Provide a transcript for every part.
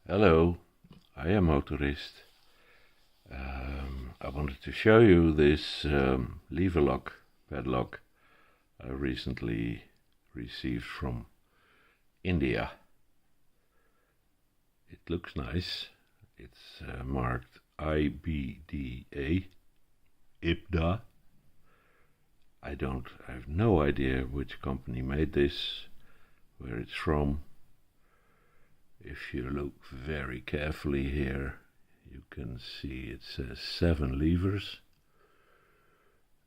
Hello, I am Motorist. I wanted to show you this lever lock padlock I recently received from India. It looks nice. It's marked IBDA, IBDA. I have no idea which company made this, where it's from. If you look very carefully here, you can see it says 7 levers,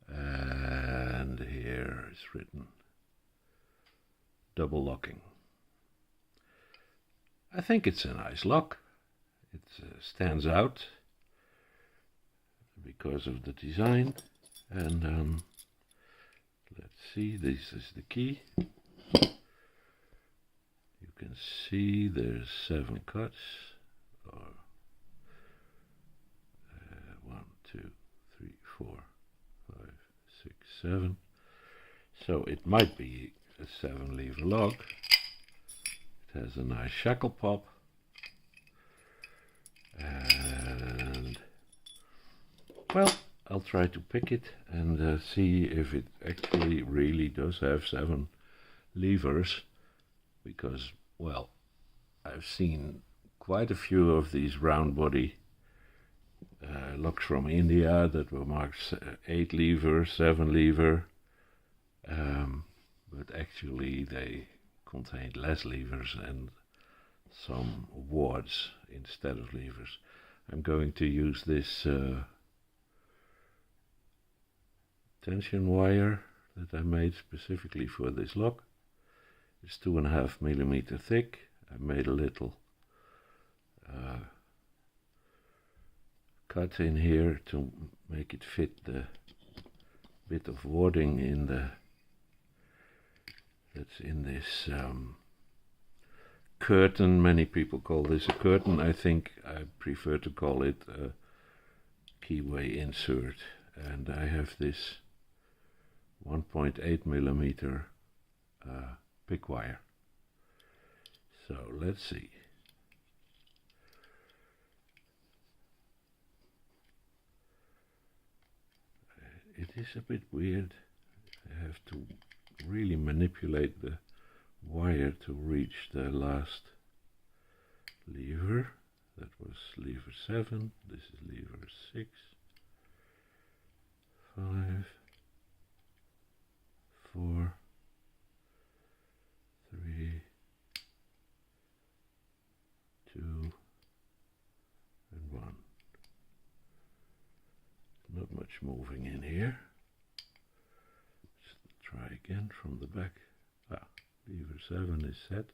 and here it's written double locking. I think it's a nice lock. It stands out because of the design, and let's see, this is the key. You can see there's 7 cuts, or 1, 2, 3, 4, 5, 6, 7. So it might be a 7 lever lock. It has a nice shackle pop, and well, I'll try to pick it and see if it actually really does have 7 levers, because, well, I've seen quite a few of these round body locks from India that were marked 8 lever, 7 lever, but actually they contained less levers and some wards instead of levers. I'm going to use this tension wire that I made specifically for this lock. It's 2.5 millimeter thick. I made a little cut in here to make it fit the bit of warding in that's in this curtain. Many people call this a curtain. I think I prefer to call it a keyway insert, and I have this 1.8 millimeter pick wire. So let's see. It is a bit weird. I have to really manipulate the wire to reach the last lever. That was lever 7. This is lever 6, 5, 4, 3, 2, and 1. Not much moving in here. Let's try again from the back. Lever 7 is set.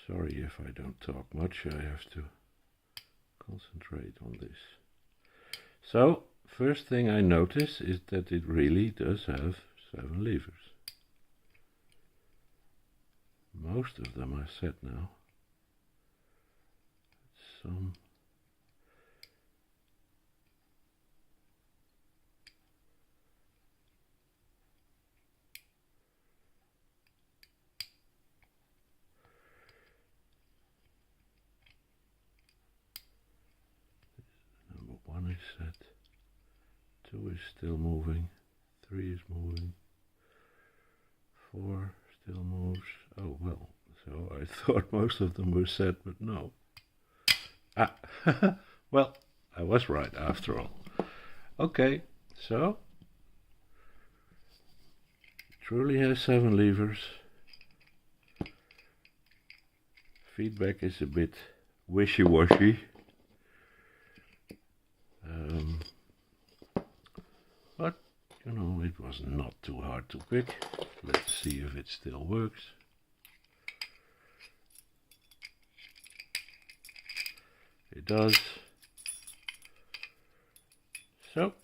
Sorry if I don't talk much, I have to concentrate on this. So, first thing I notice is that it really does have 7 levers. Most of them are set now. Some number 1 is set. 2 is still moving, 3 is moving, 4 still moves. Oh well, so I thought most of them were set, but no. Well, I was right after all. Okay, so it truly has 7 levers. Feedback is a bit wishy-washy. But, you know, it was not too hard to pick. Let's see if it still works. It does. So,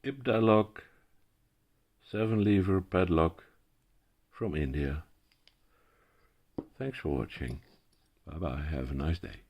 IBDA lock, 7-lever padlock from India. Thanks for watching. Bye bye, have a nice day.